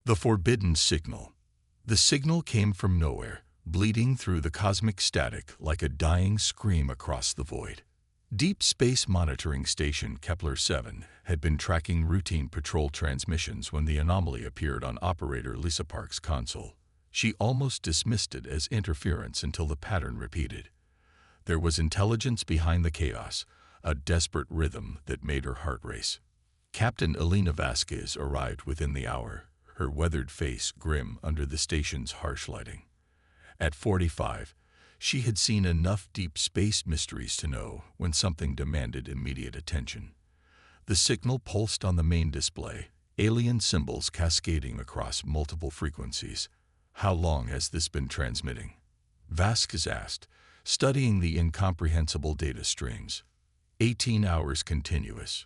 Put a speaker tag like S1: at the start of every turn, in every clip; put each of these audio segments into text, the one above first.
S1: The forbidden signal. The signal came from nowhere, bleeding through the cosmic static like a dying scream across the void. Deep Space Monitoring Station Kepler-7 had been tracking routine patrol transmissions when the anomaly appeared on operator Lisa Park's console. She almost dismissed it as interference until the pattern repeated. There was intelligence behind the chaos, a desperate rhythm that made her heart race. Captain Elena Vasquez arrived within the hour, her weathered face grim under the station's harsh lighting. At 45, she had seen enough deep space mysteries to know when something demanded immediate attention. The signal pulsed on the main display, alien symbols cascading across multiple frequencies. "How long has this been transmitting?" Vasquez asked, studying the incomprehensible data streams. 18 hours continuous,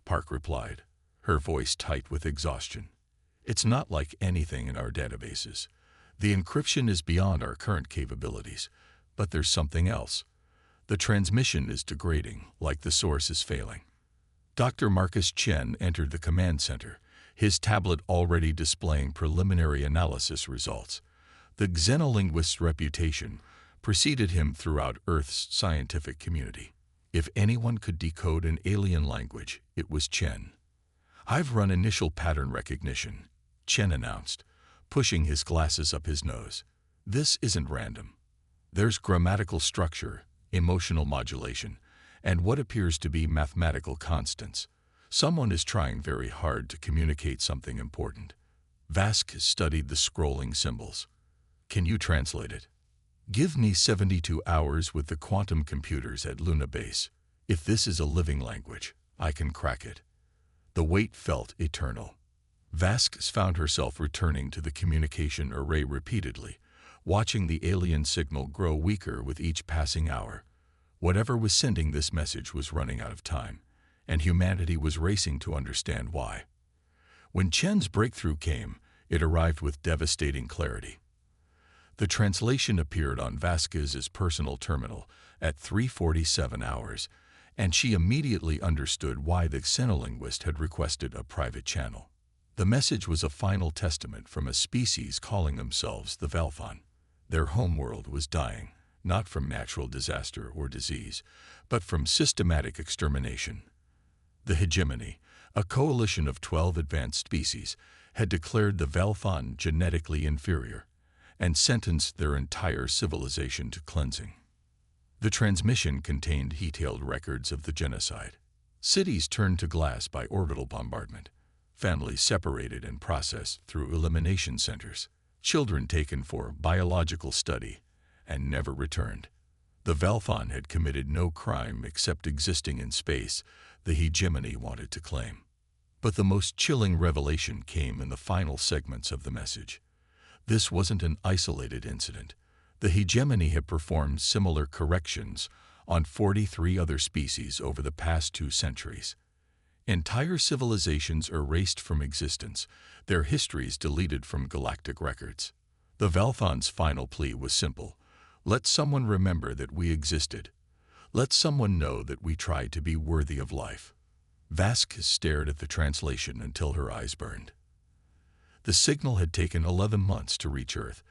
S1: Park replied, her voice tight with exhaustion. "It's not like anything in our databases. The encryption is beyond our current capabilities, but there's something else. The transmission is degrading, like the source is failing." Dr. Marcus Chen entered the command center, his tablet already displaying preliminary analysis results. The xenolinguist's reputation preceded him throughout Earth's scientific community. If anyone could decode an alien language, it was Chen. "I've run initial pattern recognition," Chen announced, pushing his glasses up his nose. "This isn't random. There's grammatical structure, emotional modulation, and what appears to be mathematical constants. Someone is trying very hard to communicate something important." Vasquez studied the scrolling symbols. "Can you translate it?" "Give me 72 hours with the quantum computers at Luna Base. If this is a living language, I can crack it." The wait felt eternal. Vasquez found herself returning to the communication array repeatedly, watching the alien signal grow weaker with each passing hour. Whatever was sending this message was running out of time, and humanity was racing to understand why. When Chen's breakthrough came, it arrived with devastating clarity. The translation appeared on Vasquez's personal terminal at 3:47 hours, and she immediately understood why the xenolinguist had requested a private channel. The message was a final testament from a species calling themselves the Valfon. Their homeworld was dying, not from natural disaster or disease, but from systematic extermination. The hegemony, a coalition of 12 advanced species, had declared the Valfon genetically inferior and sentenced their entire civilization to cleansing. The transmission contained detailed records of the genocide. Cities turned to glass by orbital bombardment, families separated and processed through elimination centers, children taken for biological study and never returned. The Valfon had committed no crime except existing in space the hegemony wanted to claim. But the most chilling revelation came in the final segments of the message. This wasn't an isolated incident. The hegemony had performed similar corrections on 43 other species over the past 2 centuries. Entire civilizations erased from existence, their histories deleted from galactic records. The Valfon's final plea was simple: let someone remember that we existed. Let someone know that we tried to be worthy of life. Vasquez stared at the translation until her eyes burned. The signal had taken 11 months to reach Earth,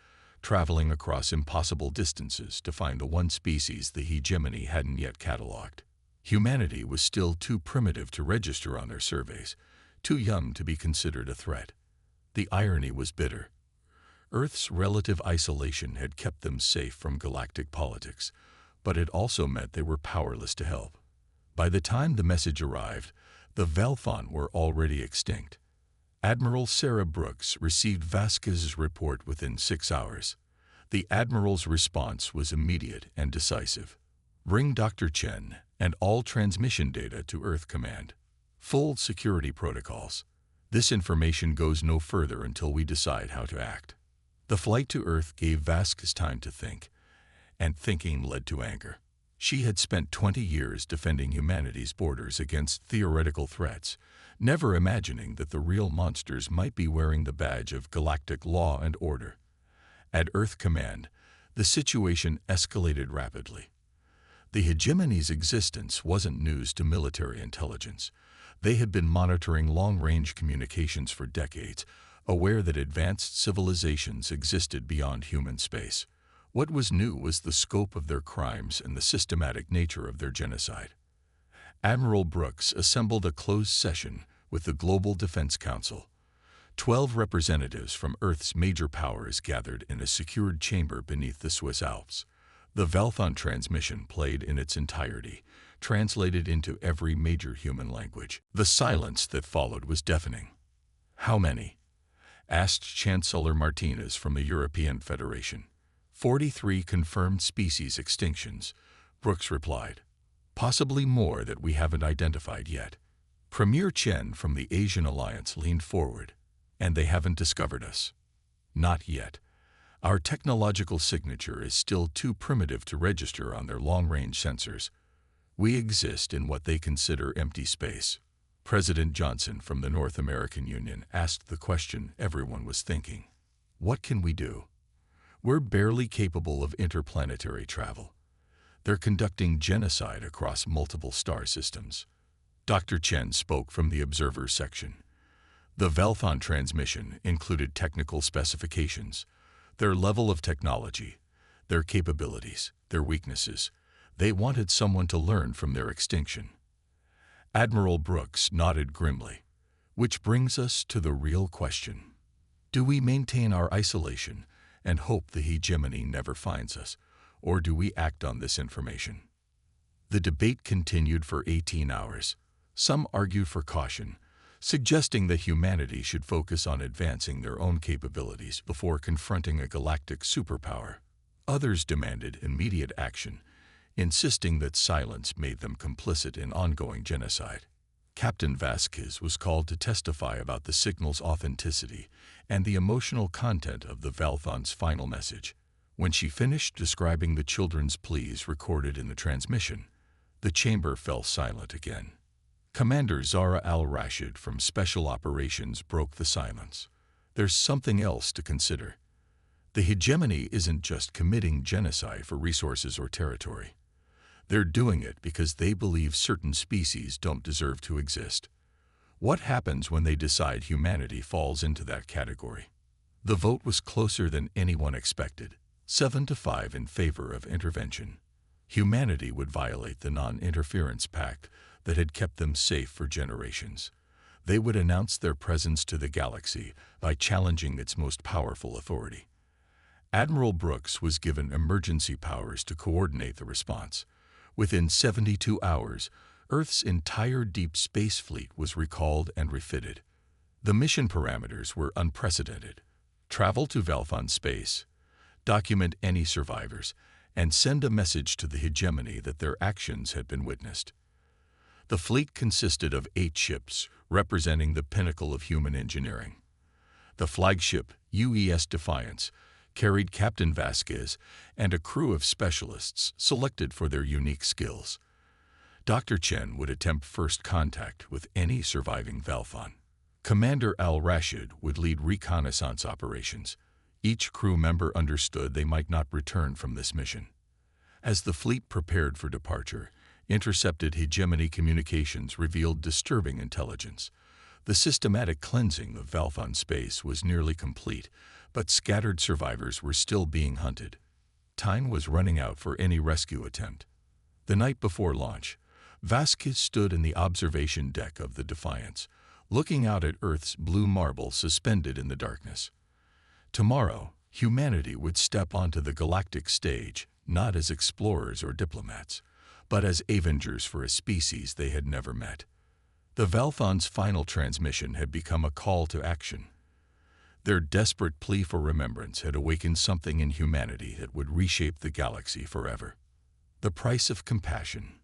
S1: traveling across impossible distances to find the one species the hegemony hadn't yet catalogued. Humanity was still too primitive to register on their surveys, too young to be considered a threat. The irony was bitter. Earth's relative isolation had kept them safe from galactic politics, but it also meant they were powerless to help. By the time the message arrived, the Valfon were already extinct. Admiral Sarah Brooks received Vasquez's report within 6 hours. The Admiral's response was immediate and decisive. "Bring Dr. Chen and all transmission data to Earth Command. Full security protocols. This information goes no further until we decide how to act." The flight to Earth gave Vasquez time to think, and thinking led to anger. She had spent 20 years defending humanity's borders against theoretical threats, never imagining that the real monsters might be wearing the badge of galactic law and order. At Earth Command, the situation escalated rapidly. The hegemony's existence wasn't news to military intelligence. They had been monitoring long-range communications for decades, aware that advanced civilizations existed beyond human space. What was new was the scope of their crimes and the systematic nature of their genocide. Admiral Brooks assembled a closed session with the Global Defense Council. 12 representatives from Earth's major powers gathered in a secured chamber beneath the Swiss Alps. The Valfon transmission played in its entirety, translated into every major human language. The silence that followed was deafening. "How many?" asked Chancellor Martinez from the European Federation. 43 confirmed species extinctions, Brooks replied. "Possibly more that we haven't identified yet." Premier Chen from the Asian Alliance leaned forward. "And they haven't discovered us." "Not yet. Our technological signature is still too primitive to register on their long-range sensors. We exist in what they consider empty space." President Johnson from the North American Union asked the question everyone was thinking. "What can we do? We're barely capable of interplanetary travel. They're conducting genocide across multiple star systems." Dr. Chen spoke from the observer section. The Valfon transmission included technical specifications, their level of technology, their capabilities, their weaknesses. They wanted someone to learn from their extinction. Admiral Brooks nodded grimly. "Which brings us to the real question. Do we maintain our isolation and hope the hegemony never finds us, or do we act on this information?" The debate continued for 18 hours. Some argued for caution, suggesting that humanity should focus on advancing their own capabilities before confronting a galactic superpower. Others demanded immediate action, insisting that silence made them complicit in ongoing genocide. Captain Vasquez was called to testify about the signal's authenticity and the emotional content of the Valfon's final message. When she finished describing the children's pleas recorded in the transmission, the chamber fell silent again. Commander Zahra al-Rashid from Special Operations broke the silence. "There's something else to consider. The hegemony isn't just committing genocide for resources or territory. They're doing it because they believe certain species don't deserve to exist. What happens when they decide humanity falls into that category?" The vote was closer than anyone expected, 7-5 in favor of intervention. Humanity would violate the non-interference pact that had kept them safe for generations. They would announce their presence to the galaxy by challenging its most powerful authority. Admiral Brooks was given emergency powers to coordinate the response. Within 72 hours, Earth's entire deep space fleet was recalled and refitted. The mission parameters were unprecedented. Travel to Valfon space, document any survivors, and send a message to the hegemony that their actions had been witnessed. The fleet consisted of 8 ships, representing the pinnacle of human engineering. The flagship, UES Defiance, carried Captain Vasquez and a crew of specialists selected for their unique skills. Dr. Chen would attempt first contact with any surviving Valfon. Commander al-Rashid would lead reconnaissance operations. Each crew member understood they might not return from this mission. As the fleet prepared for departure, intercepted hegemony communications revealed disturbing intelligence. The systematic cleansing of Valfon space was nearly complete, but scattered survivors were still being hunted. Time was running out for any rescue attempt. The night before launch, Vasquez stood in the observation deck of the Defiance, looking out at Earth's blue marble suspended in the darkness. Tomorrow, humanity would step onto the galactic stage, not as explorers or diplomats, but as avengers for a species they had never met. The Valfon's final transmission had become a call to action. Their desperate plea for remembrance had awakened something in humanity that would reshape the galaxy forever. The price of compassion.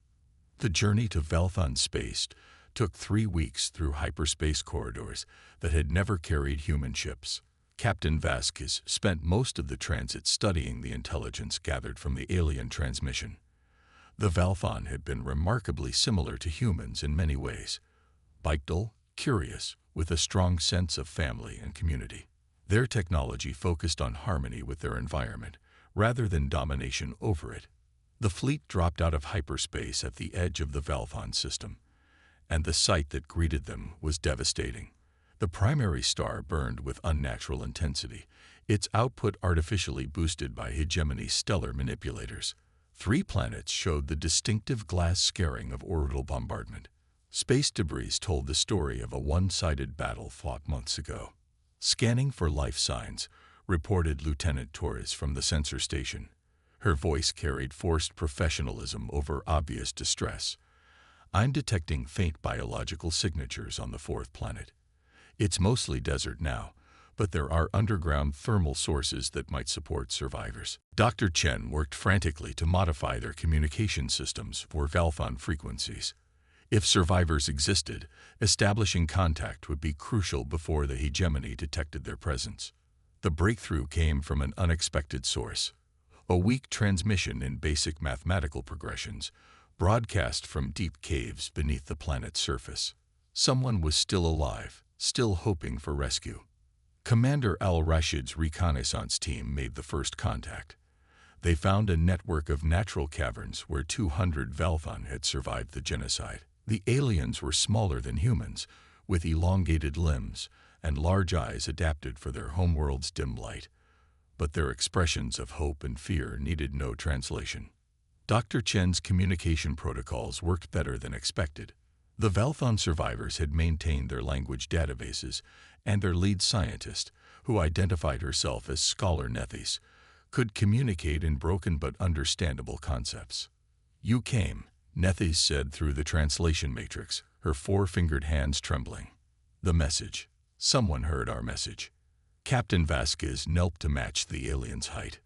S1: The journey to Valfon space took 3 weeks through hyperspace corridors that had never carried human ships. Captain Vasquez spent most of the transit studying the intelligence gathered from the alien transmission. The Valfon had been remarkably similar to humans in many ways. Vital, curious, with a strong sense of family and community. Their technology focused on harmony with their environment, rather than domination over it. The fleet dropped out of hyperspace at the edge of the Valfon system, and the sight that greeted them was devastating. The primary star burned with unnatural intensity, its output artificially boosted by hegemony's stellar manipulators. 3 planets showed the distinctive glass scarring of orbital bombardment. Space debris told the story of a one-sided battle fought months ago. Scanning for life signs, reported Lieutenant Torres from the sensor station. Her voice carried forced professionalism over obvious distress. I'm detecting faint biological signatures on the 4th planet. It's mostly desert now, but there are underground thermal sources that might support survivors. Dr. Chen worked frantically to modify their communication systems for Valfon frequencies. If survivors existed, establishing contact would be crucial before the hegemony detected their presence. The breakthrough came from an unexpected source. A weak transmission in basic mathematical progressions, broadcast from deep caves beneath the planet's surface. Someone was still alive, still hoping for rescue. Commander Al-Rashid's reconnaissance team made the first contact. They found a network of natural caverns where 200 Valfon had survived the genocide. The aliens were smaller than humans, with elongated limbs and large eyes adapted for their homeworld's dim light. But their expressions of hope and fear needed no translation. Dr. Chen's communication protocols worked better than expected. The Valfon survivors had maintained their language databases, and their lead scientist, who identified herself as Scholar Nethys, could communicate in broken but understandable concepts. "You came," Nethys said through the translation matrix, her 4-fingered hands trembling. The message. Someone heard our message. Captain Vasquez knelt to match the alien's height.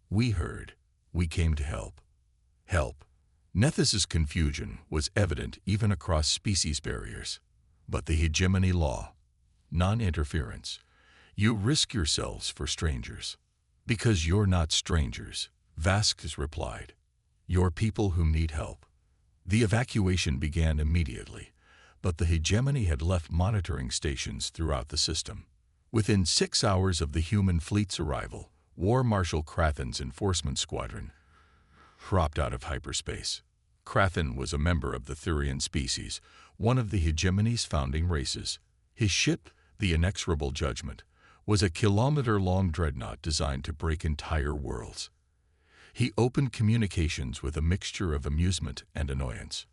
S1: "We heard. We came to help." Help. Nethys's confusion was evident even across species barriers. But the hegemony law. Non-interference. You risk yourselves for strangers. "Because you're not strangers," Vasquez replied. "You're people who need help." The evacuation began immediately, but the hegemony had left monitoring stations throughout the system. Within 6 hours of the human fleet's arrival, War Marshal Krathen's enforcement squadron dropped out of hyperspace. Krathen was a member of the Thurian species, one of the hegemony's founding races. His ship, the Inexorable Judgment, was a kilometer-long dreadnought designed to break entire worlds. He opened communications with a mixture of amusement and annoyance.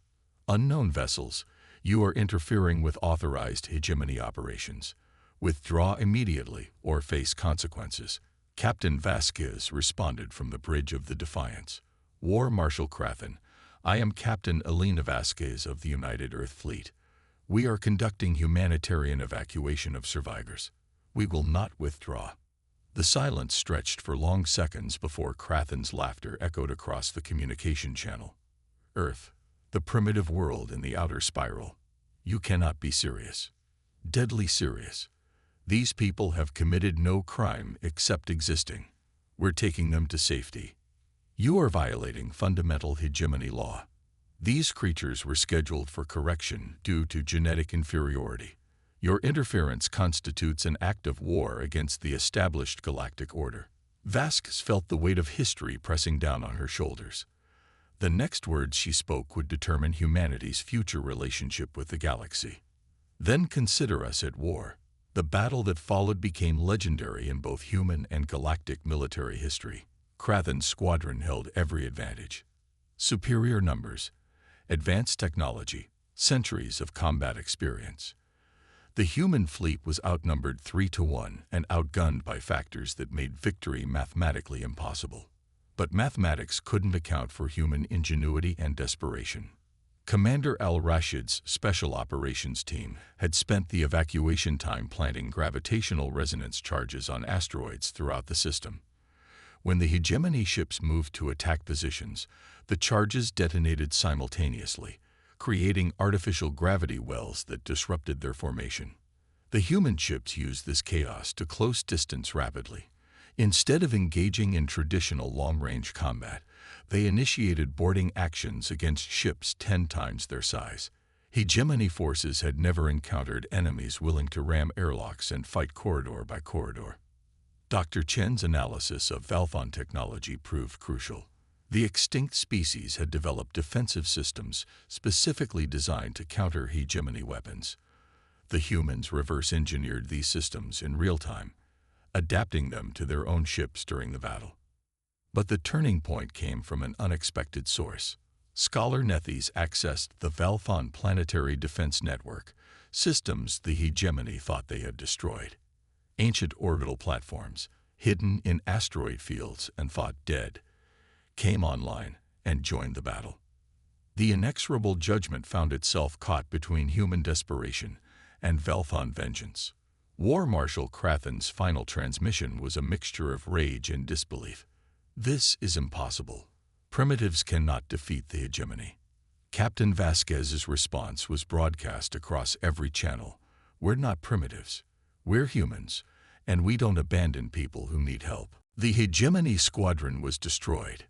S1: "Unknown vessels, you are interfering with authorized hegemony operations. Withdraw immediately or face consequences." Captain Vasquez responded from the bridge of the Defiance. "War Marshal Krathen, I am Captain Elena Vasquez of the United Earth Fleet. We are conducting humanitarian evacuation of survivors. We will not withdraw." The silence stretched for long seconds before Krathen's laughter echoed across the communication channel. "Earth, the primitive world in the outer spiral. You cannot be serious. Deadly serious. These people have committed no crime except existing. We're taking them to safety. You are violating fundamental hegemony law. These creatures were scheduled for correction due to genetic inferiority. Your interference constitutes an act of war against the established galactic order." Vasquez felt the weight of history pressing down on her shoulders. The next words she spoke would determine humanity's future relationship with the galaxy. "Then consider us at war." The battle that followed became legendary in both human and galactic military history. Krathen's squadron held every advantage. Superior numbers, advanced technology, centuries of combat experience. The human fleet was outnumbered 3-1 and outgunned by factors that made victory mathematically impossible. But mathematics couldn't account for human ingenuity and desperation. Commander Al-Rashid's Special Operations Team had spent the evacuation time planting gravitational resonance charges on asteroids throughout the system. When the hegemony ships moved to attack positions, the charges detonated simultaneously, creating artificial gravity wells that disrupted their formation. The human ships used this chaos to close distance rapidly. Instead of engaging in traditional long-range combat, they initiated boarding actions against ships 10 times their size. Hegemony forces had never encountered enemies willing to ram airlocks and fight corridor by corridor. Dr. Chen's analysis of Valfon technology proved crucial. The extinct species had developed defensive systems specifically designed to counter hegemony weapons. The humans reverse-engineered these systems in real time, adapting them to their own ships during the battle. But the turning point came from an unexpected source. Scholar Nethys accessed the Valfon planetary defense network, systems the hegemony thought they had destroyed. Ancient orbital platforms, hidden in asteroid fields and thought dead, came online and joined the battle. The inexorable judgment found itself caught between human desperation and Valfon vengeance. War Marshal Krathen's final transmission was a mixture of rage and disbelief. "This is impossible. Primitives cannot defeat the hegemony." Captain Vasquez's response was broadcast across every channel. "We're not primitives. We're humans, and we don't abandon people who need help." The hegemony squadron was destroyed,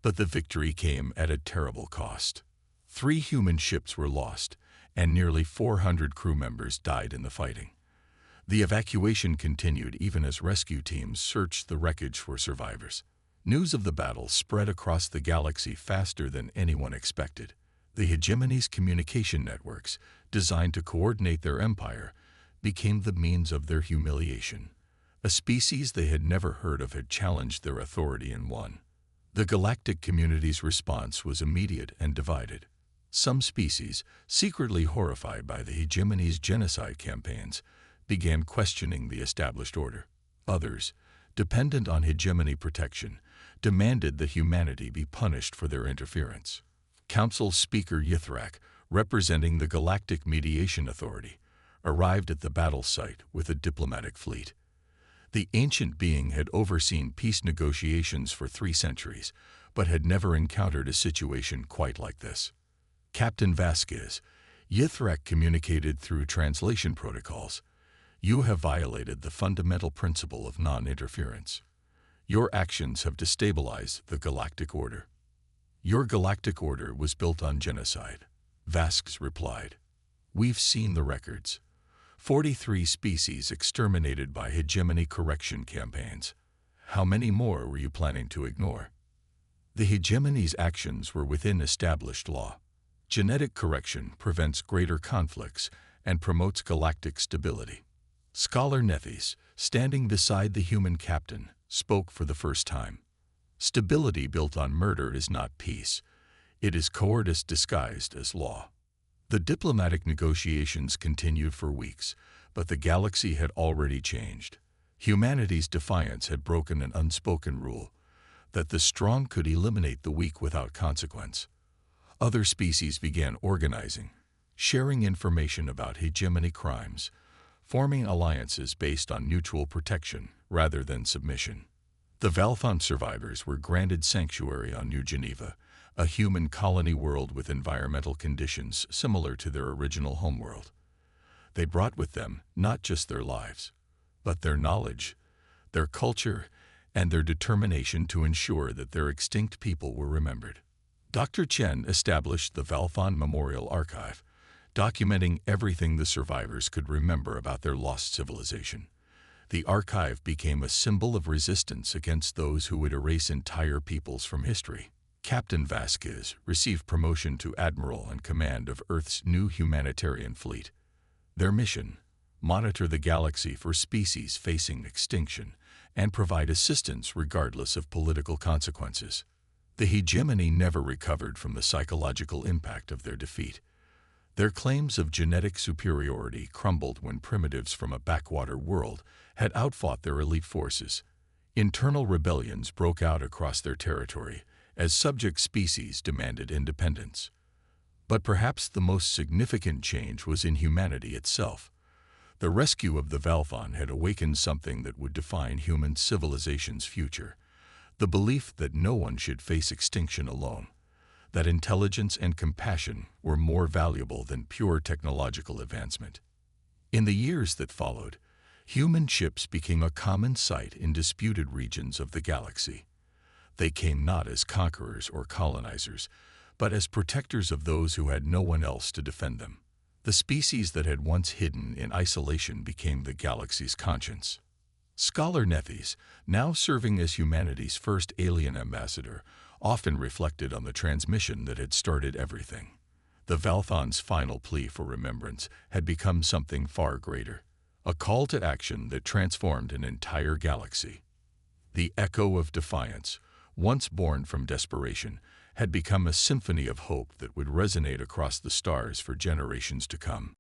S1: but the victory came at a terrible cost. 3 human ships were lost, and nearly 400 crew members died in the fighting. The evacuation continued even as rescue teams searched the wreckage for survivors. News of the battle spread across the galaxy faster than anyone expected. The hegemony's communication networks, designed to coordinate their empire, became the means of their humiliation. A species they had never heard of had challenged their authority and won. The galactic community's response was immediate and divided. Some species, secretly horrified by the hegemony's genocide campaigns, began questioning the established order. Others, dependent on hegemony protection, demanded that humanity be punished for their interference. Council Speaker Yithrak, representing the Galactic Mediation Authority, arrived at the battle site with a diplomatic fleet. The ancient being had overseen peace negotiations for 3 centuries, but had never encountered a situation quite like this. "Captain Vasquez," Yithrak communicated through translation protocols, "you have violated the fundamental principle of non-interference. Your actions have destabilized the galactic order." "Your galactic order was built on genocide," Vasquez replied. "We've seen the records. 43 species exterminated by hegemony correction campaigns. How many more were you planning to ignore?" The hegemony's actions were within established law. Genetic correction prevents greater conflicts and promotes galactic stability. Scholar Nethys, standing beside the human captain, spoke for the first time. "Stability built on murder is not peace. It is cowardice disguised as law." The diplomatic negotiations continued for weeks, but the galaxy had already changed. Humanity's defiance had broken an unspoken rule that the strong could eliminate the weak without consequence. Other species began organizing, sharing information about hegemony crimes, forming alliances based on mutual protection rather than submission. The Valfon survivors were granted sanctuary on New Geneva, a human colony world with environmental conditions similar to their original homeworld. They brought with them not just their lives, but their knowledge, their culture, and their determination to ensure that their extinct people were remembered. Dr. Chen established the Valfon Memorial Archive, documenting everything the survivors could remember about their lost civilization. The archive became a symbol of resistance against those who would erase entire peoples from history. Captain Vasquez received promotion to Admiral and command of Earth's new humanitarian fleet. Their mission: monitor the galaxy for species facing extinction and provide assistance regardless of political consequences. The hegemony never recovered from the psychological impact of their defeat. Their claims of genetic superiority crumbled when primitives from a backwater world had outfought their elite forces. Internal rebellions broke out across their territory as subject species demanded independence. But perhaps the most significant change was in humanity itself. The rescue of the Valfon had awakened something that would define human civilization's future: the belief that no one should face extinction alone, that intelligence and compassion were more valuable than pure technological advancement. In the years that followed, human ships became a common sight in disputed regions of the galaxy. They came not as conquerors or colonizers, but as protectors of those who had no one else to defend them. The species that had once hidden in isolation became the galaxy's conscience. Scholar Nethys, now serving as humanity's first alien ambassador, often reflected on the transmission that had started everything. The Valfon's final plea for remembrance had become something far greater, a call to action that transformed an entire galaxy. The echo of defiance, once born from desperation, had become a symphony of hope that would resonate across the stars for generations to come.